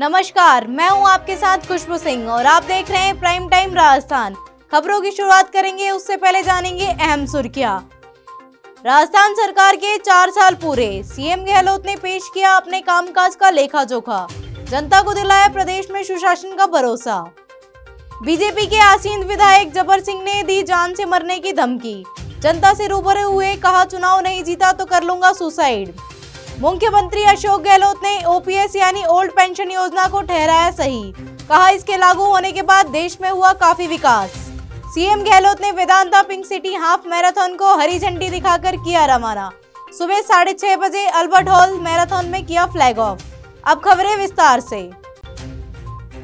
नमस्कार, मैं हूं आपके साथ खुशबू सिंह और आप देख रहे हैं प्राइम टाइम राजस्थान। खबरों की शुरुआत करेंगे, उससे पहले जानेंगे अहम सुर्खियां। राजस्थान सरकार के 4 साल पूरे, सीएम गहलोत ने पेश किया अपने कामकाज का लेखा जोखा, जनता को दिलाया प्रदेश में सुशासन का भरोसा। बीजेपी के आसीन विधायक जबर सिंह ने दी जान से मरने की धमकी, जनता से रूबरू हुए, कहा चुनाव नहीं जीता तो कर लूंगा सुसाइड। मुख्यमंत्री अशोक गहलोत ने ओपीएस यानी ओल्ड पेंशन योजना को ठहराया सही, कहा इसके लागू होने के बाद देश में हुआ काफी विकास। सीएम गहलोत ने Vedanta pink city half marathon को हरी झंडी दिखाकर किया रवाना, सुबह 6:30 बजे अल्बर्ट हॉल मैराथन में किया फ्लैग ऑफ। अब खबरें विस्तार से।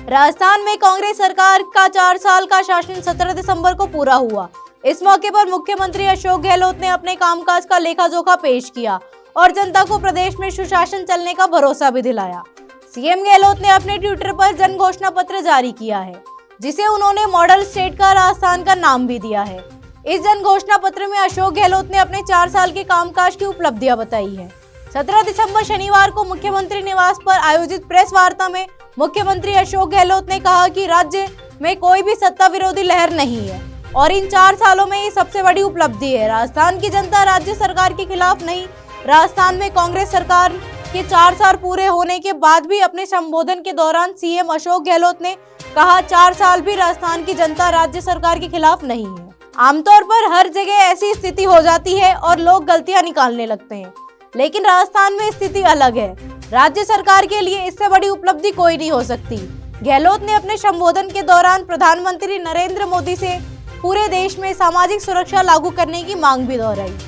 राजस्थान में कांग्रेस सरकार का 4 साल का शासन 17 दिसंबर को पूरा हुआ। इस मौके पर मुख्यमंत्री अशोक गहलोत ने अपने कामकाज का लेखा जोखा पेश किया और जनता को प्रदेश में सुशासन चलने का भरोसा भी दिलाया। सीएम गहलोत ने अपने ट्विटर पर जन घोषणा पत्र जारी किया है, जिसे उन्होंने मॉडल स्टेट का राजस्थान का नाम भी दिया है। इस जन घोषणा पत्र में अशोक गहलोत ने अपने 4 साल के कामकाज की उपलब्धियां बताई है। 17 दिसंबर शनिवार को मुख्यमंत्री निवास पर आयोजित प्रेस वार्ता में मुख्यमंत्री अशोक गहलोत ने कहा कि राज्य में कोई भी सत्ता विरोधी लहर नहीं है और इन 4 सालों में ये सबसे बड़ी उपलब्धि है। राजस्थान की जनता राज्य सरकार के खिलाफ नहीं, राजस्थान में कांग्रेस सरकार के 4 साल पूरे होने के बाद भी अपने संबोधन के दौरान सीएम अशोक गहलोत ने कहा 4 साल भी राजस्थान की जनता राज्य सरकार के खिलाफ नहीं है। आमतौर पर हर जगह ऐसी स्थिति हो जाती है और लोग गलतियां निकालने लगते हैं, लेकिन राजस्थान में स्थिति अलग है। राज्य सरकार के लिए इससे बड़ी उपलब्धि कोई नहीं हो सकती। गहलोत ने अपने संबोधन के दौरान प्रधानमंत्री नरेंद्र मोदी से पूरे देश में सामाजिक सुरक्षा लागू करने की मांग भी दोहराई।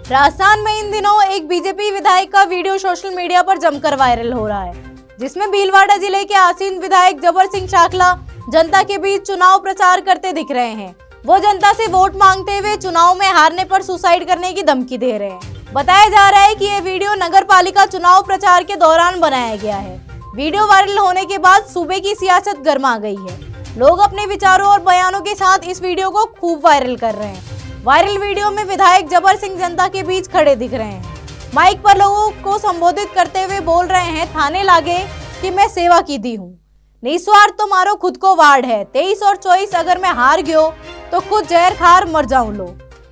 राजस्थान में इन दिनों एक बीजेपी विधायक का वीडियो सोशल मीडिया पर जमकर वायरल हो रहा है, जिसमें भीलवाड़ा जिले के आसीन विधायक जबर सिंह शाखला जनता के बीच चुनाव प्रचार करते दिख रहे हैं। वो जनता से वोट मांगते हुए चुनाव में हारने पर सुसाइड करने की धमकी दे रहे हैं। बताया जा रहा है कि ये वीडियो नगर पालिका चुनाव प्रचार के दौरान बनाया गया है। वीडियो वायरल होने के बाद सूबे की सियासत गर्मा गई है। लोग अपने विचारों और बयानों के साथ इस वीडियो को खूब वायरल कर रहे हैं। वायरल वीडियो में विधायक जबर सिंह जनता के बीच खड़े दिख रहे हैं। माइक पर लोगों को संबोधित करते हुए बोल रहे हैं, थाने लागे कि मैं सेवा की दी हूँ, निस्वार्थ तो मारो खुद को वार्ड है, 23 और 24 अगर मैं हार गयो तो खुद जहर खार मर जाऊं लो।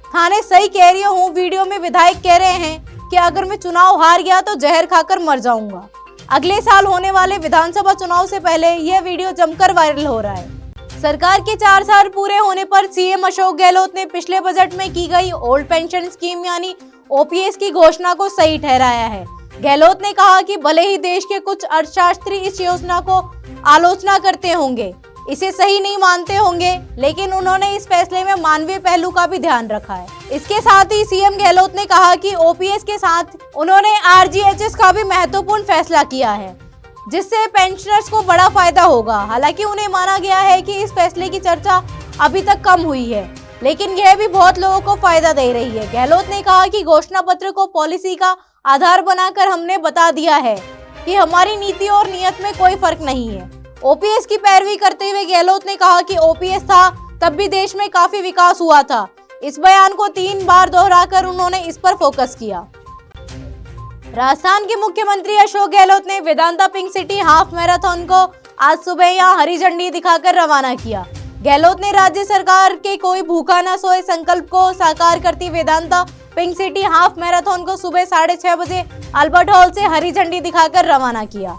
थाने सही कह रही हूँ। वीडियो में विधायक कह रहे हैं कि अगर मैं चुनाव हार गया तो जहर खाकर मर जाऊंगा। अगले साल होने वाले विधानसभा चुनाव से पहले यह वीडियो जमकर वायरल हो रहा है। सरकार के 4 साल पूरे होने पर सीएम अशोक गहलोत ने पिछले बजट में की गई ओल्ड पेंशन स्कीम यानी ओपीएस की घोषणा को सही ठहराया है। गहलोत ने कहा कि भले ही देश के कुछ अर्थशास्त्री इस योजना को आलोचना करते होंगे, इसे सही नहीं मानते होंगे, लेकिन उन्होंने इस फैसले में मानवीय पहलू का भी ध्यान रखा है। इसके साथ ही सीएम गहलोत ने कहा कि ओपीएस के साथ उन्होंने आरजीएचएस का भी महत्वपूर्ण फैसला किया है, जिससे पेंशनर्स को बड़ा फायदा होगा। हालांकि उन्हें माना गया है कि इस फैसले की चर्चा अभी तक कम हुई है, लेकिन यह भी बहुत लोगों को फायदा दे रही है। गहलोत ने कहा कि घोषणा पत्र को पॉलिसी का आधार बनाकर हमने बता दिया है कि हमारी नीति और नियत में कोई फर्क नहीं है। ओपीएस की पैरवी करते हुए गहलोत ने कहा कि ओपीएस था तब भी देश में काफी विकास हुआ था। इस बयान को 3 बार दोहराकर उन्होंने इस पर फोकस किया। राजस्थान के मुख्यमंत्री अशोक गहलोत ने Vedanta pink city half marathon को आज सुबह यहां हरी झंडी दिखाकर रवाना किया। गहलोत ने राज्य सरकार के कोई भूखा न सोए संकल्प को साकार करती Vedanta pink city half marathon को सुबह 6:30 बजे अल्बर्ट हॉल से हरी झंडी दिखाकर रवाना किया।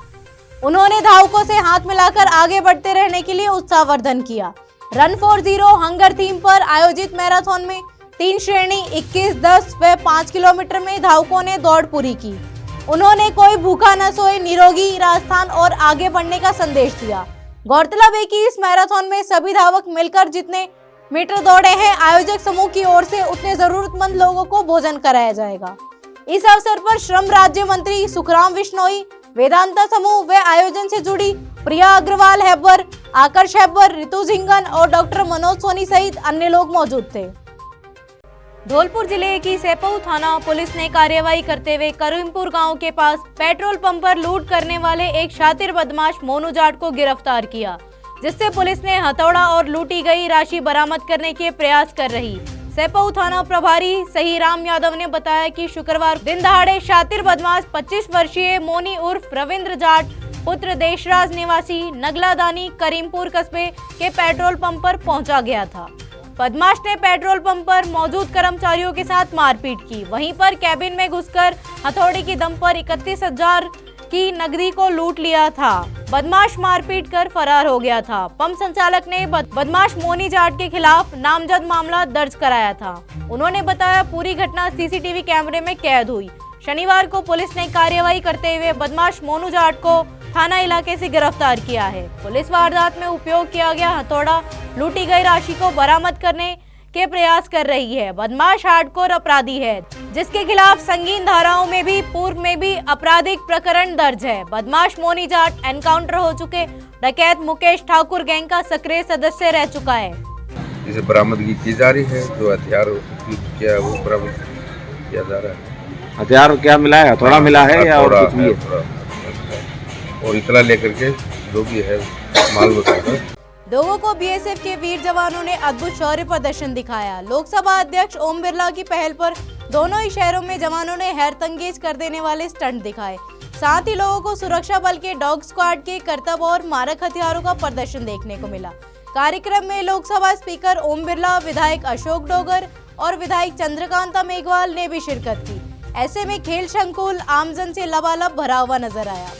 उन्होंने धावकों से हाथ मिलाकर आगे बढ़ते रहने के लिए उत्साहवर्धन किया। Run for zero hunger theme पर आयोजित मैराथन में 3 श्रेणी 21, 10 व 5 किलोमीटर में धावकों ने दौड़ पूरी की। उन्होंने कोई भूखा न सोए, निरोगी राजस्थान और आगे बढ़ने का संदेश दिया। गौरतलब है कि इस मैराथन में सभी धावक मिलकर जितने मीटर दौड़े हैं, आयोजक समूह की ओर से उतने जरूरतमंद लोगों को भोजन कराया जाएगा। इस अवसर पर श्रम राज्य मंत्री सुखराम बिश्नोई, वेदांता समूह व आयोजन से जुड़ी प्रिया अग्रवाल हैबर, आकर्ष हैबर, रितु झिंगन और डॉक्टर मनोज सोनी सहित अन्य लोग मौजूद थे। धौलपुर जिले की सेपऊ थाना पुलिस ने कार्रवाई करते हुए करीमपुर गांव के पास पेट्रोल पंप पर लूट करने वाले एक शातिर बदमाश मोनू जाट को गिरफ्तार किया, जिससे पुलिस ने हथौड़ा और लूटी गई राशि बरामद करने के प्रयास कर रही। सेपऊ थाना प्रभारी सही राम यादव ने बताया कि शुक्रवार दिन दहाड़े शातिर बदमाश 25 वर्षीय मोनी उर्फ रविंद्र जाट पुत्र देशराज निवासी नगलादानी करीमपुर कस्बे के पेट्रोल पंप पर पहुंचा गया था। बदमाश ने पेट्रोल पंप पर मौजूद कर्मचारियों के साथ मारपीट की, वहीं पर कैबिन में घुसकर हथौड़े की दम पर 31,000 की नकदी को लूट लिया था। बदमाश मारपीट कर फरार हो गया था। पंप संचालक ने बदमाश मोनी जाट के खिलाफ नामजद मामला दर्ज कराया था। उन्होंने बताया पूरी घटना सीसीटीवी कैमरे में कैद हुई। शनिवार को पुलिस ने कार्रवाई करते हुए बदमाश मोनू जाट को थाना इलाके से गिरफ्तार किया है। पुलिस वारदात में उपयोग किया गया हथौड़ा लूटी गई राशि को बरामद करने के प्रयास कर रही है। बदमाश हार्डकोर अपराधी है, जिसके खिलाफ संगीन धाराओं में भी पूर्व में भी आपराधिक प्रकरण दर्ज है। बदमाश मोनी जाट एनकाउंटर हो चुके डकैत मुकेश ठाकुर गैंग का सक्रिय सदस्य रह चुका है। इसे बरामदगी की जा रही है। जो हथियार उपयोग किया वो बरामद किया जा रहा है। हथियार क्या मिला है? हथौड़ा मिला है या और कुछ भी है? और इतना लेकर के जो भी है माल बताकर लोगों को बीएसएफ के वीर जवानों ने अद्भुत शौर्य प्रदर्शन दिखाया। लोकसभा अध्यक्ष ओम बिरला की पहल पर दोनों ही शहरों में जवानों ने हैरतअंगेज कर देने वाले स्टंट दिखाए। साथ ही लोगों को सुरक्षा बल के डॉग स्क्वाड के करतब और मारक हथियारों का प्रदर्शन देखने को मिला। कार्यक्रम में लोकसभा स्पीकर ओम बिरला, विधायक अशोक डोगर और विधायक चंद्रकांता मेघवाल ने भी शिरकत की। ऐसे में खेल संकुल आमजन से लबालब भरा हुआ नजर आया।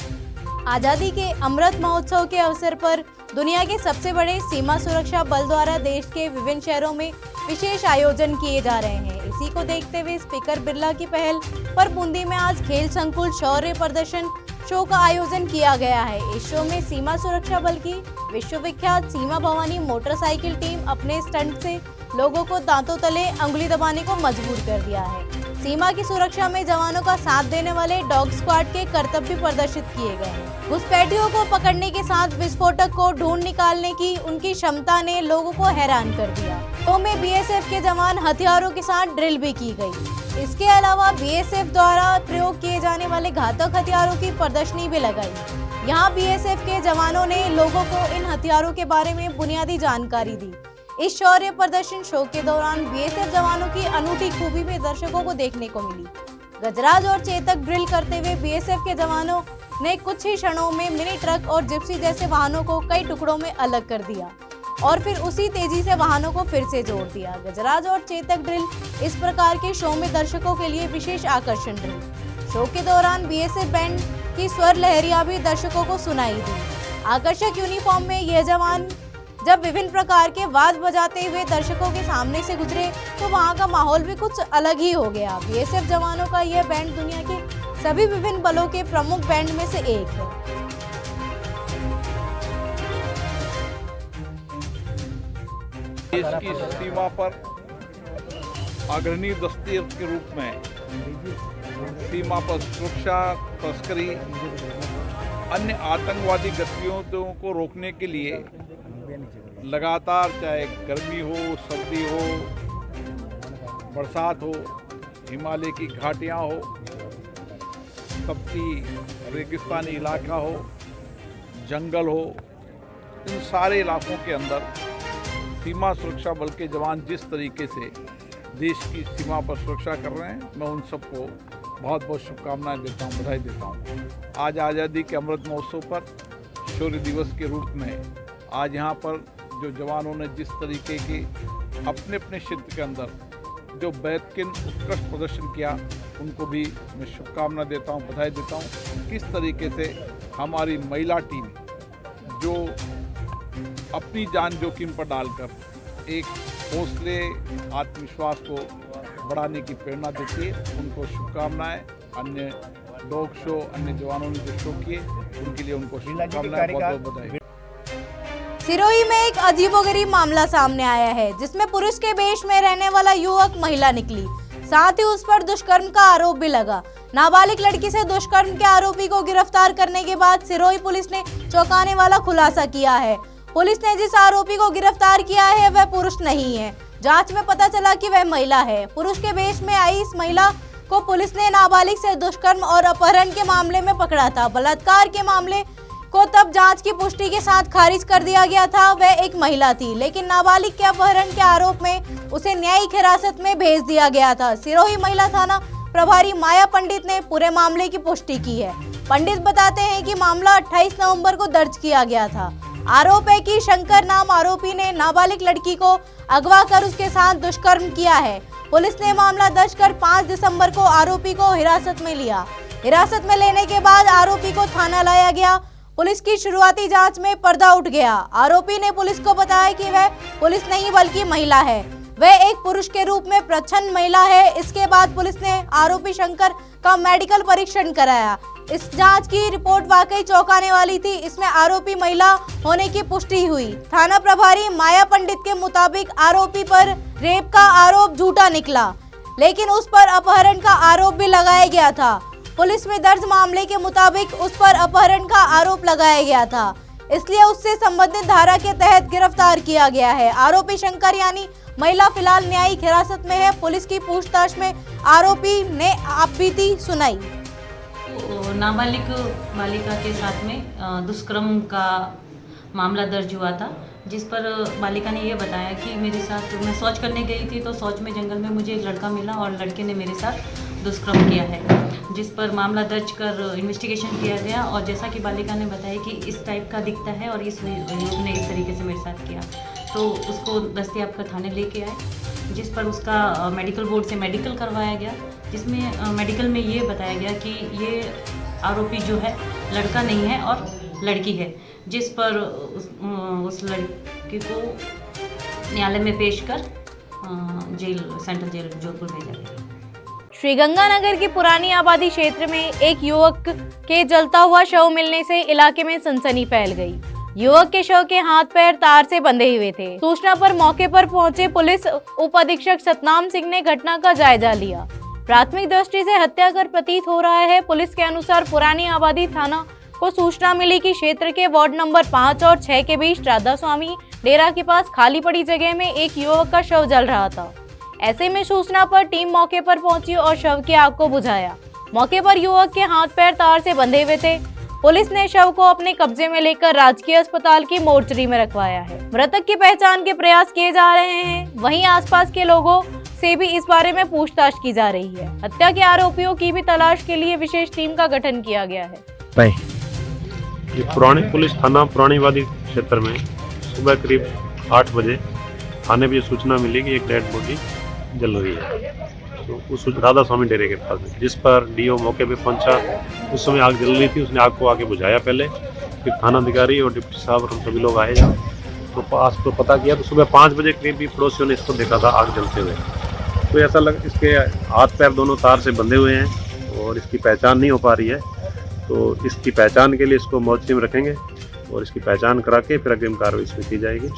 आजादी के अमृत महोत्सव के अवसर पर दुनिया के सबसे बड़े सीमा सुरक्षा बल द्वारा देश के विभिन्न शहरों में विशेष आयोजन किए जा रहे हैं। इसी को देखते हुए स्पीकर बिरला की पहल पर बूंदी में आज खेल संकुल शौर्य प्रदर्शन शो का आयोजन किया गया है। इस शो में सीमा सुरक्षा बल की विश्वविख्यात सीमा भवानी मोटरसाइकिल टीम अपने स्टंट से लोगों को दांतों तले अंगुली दबाने को मजबूर कर दिया है। सीमा की सुरक्षा में जवानों का साथ देने वाले डॉग स्क्वाड के कर्तव्य भी प्रदर्शित किए गए हैं। घुसपैठियों को पकड़ने के साथ विस्फोटक को ढूंढ निकालने की उनकी क्षमता ने लोगों को हैरान कर दिया। शो में बीएसएफ के जवान हथियारों के साथ ड्रिल भी की गई। इसके अलावा बीएसएफ द्वारा प्रयोग किए जाने वाले घातक हथियारों की प्रदर्शनी भी लगाई। यहाँ बीएसएफ के जवानों ने लोगों को इन हथियारों के बारे में बुनियादी जानकारी दी। इस शौर्य प्रदर्शन शो के दौरान बीएसएफ जवानों की अनूठी खूबी भी दर्शकों को देखने को मिली। गजराज और चेतक ड्रिल करते हुए बीएसएफ के जवानों ने कुछ ही क्षणों में मिनी ट्रक और जिप्सी जैसे वाहनों को कई टुकड़ों में अलग कर दिया और फिर उसी तेजी से वाहनों को फिर से जोड़ दिया। गजराज और चेतक ड्रिल इस प्रकार के शो में दर्शकों के लिए विशेष आकर्षण रही। शो के दौरान बीएसएफ बैंड की स्वर लहरियां भी दर्शकों को सुनाई दी। आकर्षक यूनिफॉर्म में यह जवान जब विभिन्न प्रकार के वाद्य बजाते हुए दर्शकों के सामने से गुजरे तो वहां का माहौल भी कुछ अलग ही हो गया। बीएसएफ जवानों का यह बैंड दुनिया के सभी विभिन्न बलों के प्रमुख बैंड में से एक है। देश की सीमा पर अग्रणी दस्ते के रूप में सीमा पर सुरक्षा, तस्करी, अन्य आतंकवादी गतिविधियों को रोकने के लिए लगातार चाहे गर्मी हो, सर्दी हो, बरसात हो, हिमालय की घाटियाँ हो, तपती रेगिस्तानी इलाका हो, जंगल हो, इन सारे इलाकों के अंदर सीमा सुरक्षा बल के जवान जिस तरीके से देश की सीमा पर सुरक्षा कर रहे हैं, मैं उन सबको बहुत बहुत शुभकामनाएं देता हूँ, बधाई देता हूँ। आज आज़ादी के अमृत महोत्सव पर शौर्य दिवस के रूप में आज यहाँ पर जो जवानों ने जिस तरीके की अपने अपने क्षेत्र के अंदर जो बेहतरीन उत्कृष्ट प्रदर्शन किया, उनको भी मैं शुभकामना देता हूँ, बधाई देता हूँ। किस तरीके से हमारी महिला टीम जो अपनी जान जोखिम पर डालकर एक हौसले, आत्मविश्वास को बढ़ाने की प्रेरणा देती है, उनको शुभकामनाएं। अन्य डॉग शो, अन्य जवानों ने जो शो किए, उनके लिए उनको शुभकामनाएं, बहुत बहुत बधाई। सिरोही में एक अजीबोगरीब मामला सामने आया है, जिसमें पुरुष के वेश में रहने वाला युवक महिला निकली, साथ ही उस पर दुष्कर्म का आरोप भी लगा। नाबालिग लड़की से दुष्कर्म के आरोपी को गिरफ्तार करने के बाद सिरोही पुलिस ने चौंकाने वाला खुलासा किया है। पुलिस ने जिस आरोपी को गिरफ्तार किया है वह पुरुष नहीं है। जांच में पता चला कि वह महिला है। पुरुष के वेश में आई इस महिला को पुलिस ने नाबालिग से दुष्कर्म और अपहरण के मामले में पकड़ा था। बलात्कार के मामले को तब जांच की पुष्टि के साथ खारिज कर दिया गया था। वह एक महिला थी, लेकिन नाबालिग के अपहरण के आरोप में उसे न्यायिक हिरासत में भेज दिया गया था। सिरोही महिला थाना प्रभारी माया पंडित ने पूरे मामले की पुष्टि की है। पंडित बताते हैं कि मामला 28 नवंबर को दर्ज किया गया था। आरोप है कि शंकर नाम आरोपी ने नाबालिग लड़की को अगवा कर उसके साथ दुष्कर्म किया है। पुलिस ने मामला दर्ज कर 5 दिसंबर को आरोपी को हिरासत में लिया। हिरासत में लेने के बाद आरोपी को थाना लाया गया। पुलिस की शुरुआती जांच में पर्दा उठ गया। आरोपी ने पुलिस को बताया कि वह पुलिस नहीं बल्कि महिला है। वह एक पुरुष के रूप में प्रच्छन्न महिला है। इसके बाद पुलिस ने आरोपी शंकर का मेडिकल परीक्षण कराया। इस जांच की रिपोर्ट वाकई चौंकाने वाली थी। इसमें आरोपी महिला होने की पुष्टि हुई। थाना प्रभारी माया पंडित के मुताबिक आरोपी पर रेप का आरोप झूठा निकला, लेकिन उस पर अपहरण का आरोप भी लगाया गया था। पुलिस में दर्ज मामले के मुताबिक उस पर अपहरण का आरोप लगाया गया था, इसलिए उससे संबंधित धारा के तहत गिरफ्तार किया गया है। आरोपी शंकर यानी महिला फिलहाल न्यायिक हिरासत में है। पुलिस की पूछताछ में आरोपी ने आपबीती सुनाई। नाबालिग बालिका के साथ में दुष्कर्म का मामला दर्ज हुआ था, जिस पर बालिका ने यह बताया कि मेरे साथ मैं शौच करने गई थी तो शौच में जंगल में मुझे एक लड़का मिला और लड़के ने मेरे साथ दुष्कर्म किया है, जिस पर मामला दर्ज कर इन्वेस्टिगेशन किया गया। और जैसा कि बालिका ने बताया कि इस टाइप का दिखता है और इस युवक ने इस तरीके से मेरे साथ किया, तो उसको दस्तियाब कर थाने लेके आए, जिस पर उसका मेडिकल बोर्ड से मेडिकल करवाया गया, जिसमें मेडिकल में ये बताया गया कि ये आरोपी जो है लड़का नहीं है और लड़की है, जिस पर उस लड़की को न्यायालय में पेश कर जेल सेंट्रल जेल जोधपुर भेजा गया। श्रीगंगानगर की पुरानी आबादी क्षेत्र में एक युवक के जलता हुआ शव मिलने से इलाके में सनसनी फैल गई। युवक के शव के हाथ पैर तार से बंधे हुए थे। सूचना पर मौके पर पहुंचे पुलिस उप अधीक्षक सतनाम सिंह ने घटना का जायजा लिया। प्राथमिक दृष्टि से हत्या कर प्रतीत हो रहा है। पुलिस के अनुसार पुरानी आबादी थाना को सूचना मिली कि क्षेत्र के वार्ड नंबर 5 और 6 के बीच राधा स्वामी डेरा के पास खाली पड़ी जगह में एक युवक का शव जल रहा था। ऐसे में सूचना पर टीम मौके पर पहुंची और शव की आग को बुझाया। मौके पर युवक के हाथ पैर तार से बंधे हुए थे। पुलिस ने शव को अपने कब्जे में लेकर राजकीय अस्पताल की मोर्चरी में रखवाया है। मृतक की पहचान के प्रयास किए जा रहे हैं। वहीं आसपास के लोगों से भी इस बारे में पूछताछ की जा रही है। हत्या के आरोपियों की भी तलाश के लिए विशेष टीम का गठन किया गया है। ये पुरानी पुलिस थाना पुरानी आबादी क्षेत्र में सुबह करीब 8 बजे थाने में सूचना मिली कि एक डेड बॉडी जल रही है, तो उस राधा स्वामी डेरे के पास, जिस पर डीओ मौके पे पहुंचा। उस समय आग जल रही थी, उसने आग को आगे बुझाया पहले, फिर थाना अधिकारी और डिप्टी साहब और हम सभी लोग आए तो पास को पता किया तो सुबह 5 बजे करीब भी पड़ोसियों ने इसको देखा था आग जलते हुए। तो ऐसा लग इसके हाथ पैर दोनों तार से बंधे हुए हैं और इसकी पहचान नहीं हो पा रही है, तो इसकी पहचान के लिए इसको मोर्चरी में रखेंगे और इसकी पहचान करा के फिर अग्रिम कार्रवाई इसमें की जाएगी।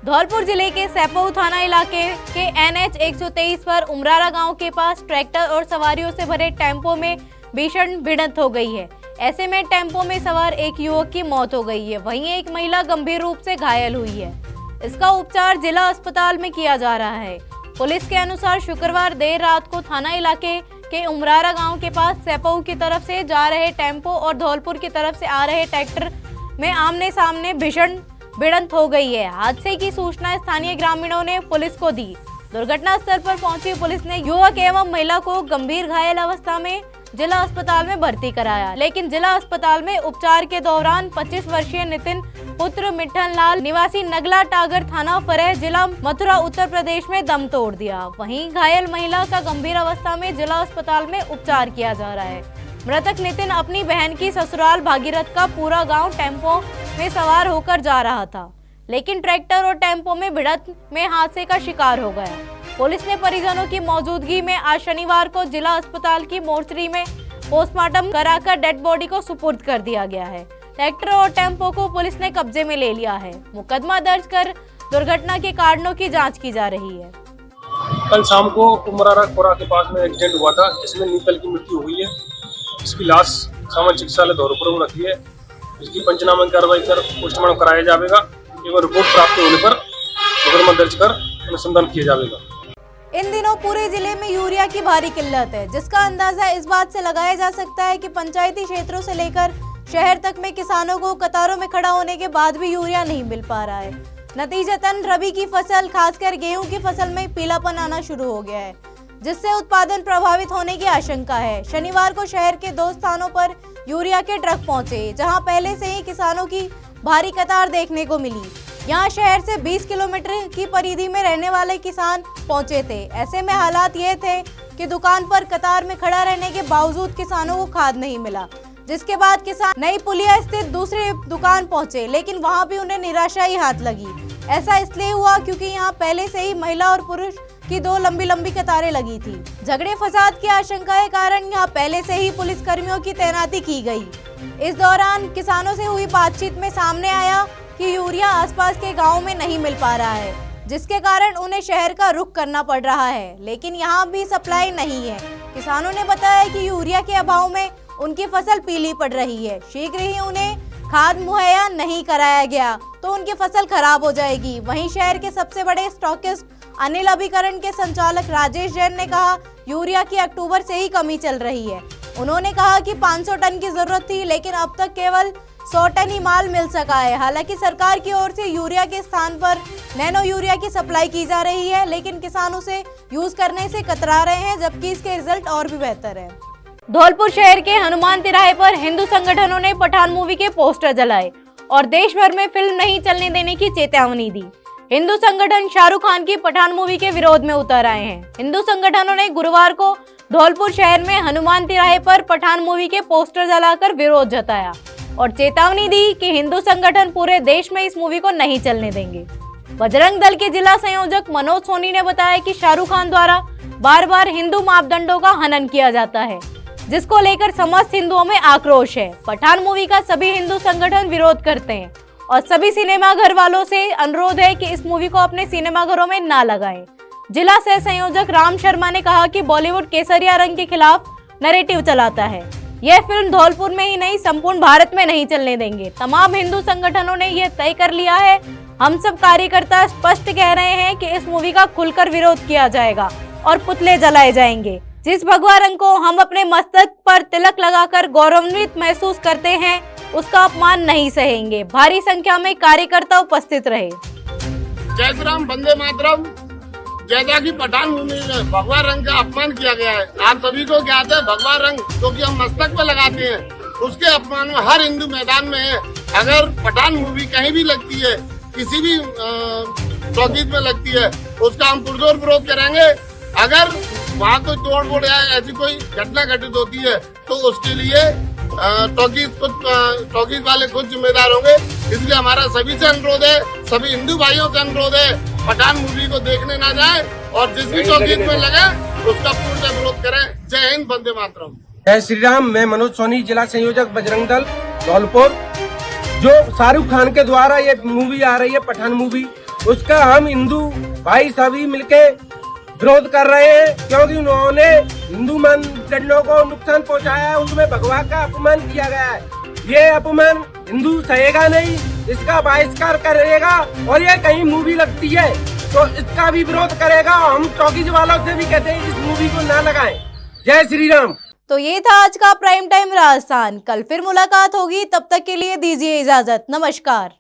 धौलपुर जिले के सैपऊ थाना इलाके के NH 123 पर उमरारा गांव के पास ट्रैक्टर और सवारियों से भरे टेम्पो में भीषण भिड़ंत हो गई है। ऐसे में टेम्पो में सवार एक युवक की मौत हो गई है, वहीं एक महिला गंभीर रूप से घायल हुई है। इसका उपचार जिला अस्पताल में किया जा रहा है। पुलिस के अनुसार शुक्रवार देर रात को थाना इलाके के उमरारा गांव के पास सैपऊ की तरफ से जा रहे टेम्पो और धौलपुर की तरफ से आ रहे ट्रैक्टर में आमने सामने भीषण भिड़ंत हो गई है। हादसे की सूचना स्थानीय ग्रामीणों ने पुलिस को दी। दुर्घटना स्थल पर पहुंची पुलिस ने युवक एवं महिला को गंभीर घायल अवस्था में जिला अस्पताल में भर्ती कराया, लेकिन जिला अस्पताल में उपचार के दौरान 25 वर्षीय नितिन पुत्र मिठन लाल निवासी नगला टागर थाना फरेह जिला मथुरा उत्तर प्रदेश में दम तोड़ दिया। वहीं घायल महिला का गंभीर अवस्था में जिला अस्पताल में उपचार किया जा रहा है। मृतक नितिन अपनी बहन की ससुराल भागीरथ का पूरा गांव टेम्पो में सवार होकर जा रहा था, लेकिन ट्रैक्टर और टेम्पो में भिड़ंत में हादसे का शिकार हो गया। पुलिस ने परिजनों की मौजूदगी में आज शनिवार को जिला अस्पताल की मोर्चरी में पोस्टमार्टम कराकर डेड बॉडी को सुपुर्द कर दिया गया है। ट्रैक्टर और टेम्पो को पुलिस ने कब्जे में ले लिया है। मुकदमा दर्ज कर दुर्घटना के कारणों की जांच की जा रही है। कल शाम को उमरारा खोरा के पास में एक्सीडेंट हुआ था, जिसमें नीतल की मृत्यु हुई है। इसकी लाश सामान्य चिकित्सालय धौलपुर में रखी है। इसकी पंचनामा कार्रवाई कर पोस्टमार्टम कराया जाएगा एवं रिपोर्ट प्राप्त होने पर मुकदमा दर्ज कर अनुसंधान किया जाएगा। इन दिनों पूरे जिले में यूरिया की भारी किल्लत है, जिसका अंदाजा इस बात से लगाया जा सकता है कि पंचायती क्षेत्रों से लेकर शहर तक में किसानों को कतारों में खड़ा होने के बाद भी यूरिया नहीं मिल पा रहा है। नतीजतन रबी की फसल, खासकर गेहूं की फसल में पीलापन आना शुरू हो गया है, जिससे उत्पादन प्रभावित होने की आशंका है। शनिवार को शहर के 2 स्थानों पर यूरिया के ट्रक पहुंचे, जहां पहले से ही किसानों की भारी कतार देखने को मिली। यहां शहर से 20 किलोमीटर की परिधि में रहने वाले किसान पहुंचे थे। ऐसे में हालात ये थे कि दुकान पर कतार में खड़ा रहने के बावजूद किसानों को खाद नहीं मिला, जिसके बाद किसान नई पुलिया स्थित दूसरी दुकान पहुंचे, लेकिन वहां भी उन्हें निराशा ही हाथ लगी। ऐसा इसलिए हुआ क्योंकि यहां पहले से ही महिला और पुरुष की 2 लंबी लंबी कतारें लगी थी। झगड़े फसाद की आशंका के कारण यहां पहले से ही पुलिस कर्मियों की तैनाती की गई। इस दौरान किसानों से हुई बातचीत में सामने आया कि यूरिया आसपास के गाँव में नहीं मिल पा रहा है, जिसके कारण उन्हें शहर का रुख करना पड़ रहा है, लेकिन यहाँ भी सप्लाई नहीं है। किसानों ने बताया कि यूरिया के अभाव में उनकी फसल पीली पड़ रही है। शीघ्र ही उन्हें खाद मुहैया नहीं कराया गया तो उनकी फसल खराब हो जाएगी। वहीं शहर के सबसे बड़े स्टॉकिस्ट अनिल अभिकरण के संचालक राजेश जैन ने कहा, यूरिया की अक्टूबर से ही कमी चल रही है। उन्होंने कहा कि 500 टन की जरूरत थी, लेकिन अब तक केवल 100 टन ही माल मिल सका है। हालांकि सरकार की ओर से यूरिया के स्थान पर नैनो यूरिया की सप्लाई की जा रही है, लेकिन किसान उसे यूज करने से कतरा रहे हैं, जबकि इसके रिजल्ट और भी बेहतर है। धौलपुर शहर के हनुमान तिराहे पर हिंदू संगठनों ने पठान मूवी के पोस्टर जलाए और देश भर में फिल्म नहीं चलने देने की चेतावनी दी। हिंदू संगठन शाहरुख खान की पठान मूवी के विरोध में उतर आए हैं। हिंदू संगठनों ने गुरुवार को धौलपुर शहर में हनुमान तिराहे पर पठान मूवी के पोस्टर जलाकर विरोध जताया और चेतावनी दी कि हिंदू संगठन पूरे देश में इस मूवी को नहीं चलने देंगे। बजरंग दल के जिला संयोजक मनोज सोनी ने बताया कि शाहरुख खान द्वारा बार बार हिंदू मापदंडों का हनन किया जाता है, जिसको लेकर समस्त हिंदुओं में आक्रोश है। पठान मूवी का सभी हिंदू संगठन विरोध करते हैं और सभी सिनेमा घर वालों से अनुरोध है कि इस मूवी को अपने सिनेमा घरों में ना लगाएं। जिला सह संयोजक राम शर्मा ने कहा कि बॉलीवुड केसरिया रंग के खिलाफ नैरेटिव चलाता है। यह फिल्म धौलपुर में ही नहीं, संपूर्ण भारत में नहीं चलने देंगे। तमाम हिंदू संगठनों ने यह तय कर लिया है। हम सब कार्यकर्ता स्पष्ट कह रहे हैं कि इस मूवी का खुलकर विरोध किया जाएगा और पुतले जलाए जाएंगे। जिस भगवा रंग को हम अपने मस्तक पर तिलक लगाकर गौरवान्वित महसूस करते हैं, उसका अपमान नहीं सहेंगे। भारी संख्या में कार्यकर्ता उपस्थित रहे। जय श्री राम, वंदे मातरम। जैसा कि पठान मूवी में भगवा रंग का अपमान किया गया है, आप सभी को ज्ञात है भगवा रंग जो कि हम मस्तक पे लगाते हैं, उसके अपमान में हर हिंदू मैदान में है। अगर पठान मूवी कहीं भी लगती है, किसी भी टॉकीज में लगती है, उसका हम पुरजोर विरोध करेंगे। अगर वहाँ कोई तोड़ फोड़ या ऐसी कोई घटना घटित होती है तो उसके लिए टॉकीज वाले खुद जिम्मेदार होंगे। इसलिए हमारा सभी से अनुरोध है, सभी हिंदू भाइयों से अनुरोध है, पठान मूवी को देखने ना जाए और जिस भी टॉकीज में लगे उसका पूर्ण विरोध करें। जय हिंद, वंदे मातरम। जय श्री राम। मैं मनोज सोनी, जिला संयोजक बजरंग दल धौलपुर। जो शाहरुख खान के द्वारा ये मूवी आ रही है पठान मूवी, उसका हम हिंदू भाई सभी मिलके विरोध कर रहे हैं, क्योंकि उन्होंने हिंदू मानदंडों को नुकसान पहुंचाया है, उसमें भगवा का अपमान किया गया है। ये अपमान हिंदू सहेगा नहीं, इसका बहिष्कार करेगा और ये कहीं मूवी लगती है तो इसका भी विरोध करेगा। हम टॉकीज वालों से भी कहते हैं इस मूवी को ना लगाएं। जय श्री राम। तो ये था आज का प्राइम टाइम राजस्थान। कल फिर मुलाकात होगी, तब तक के लिए दीजिए इजाजत। नमस्कार।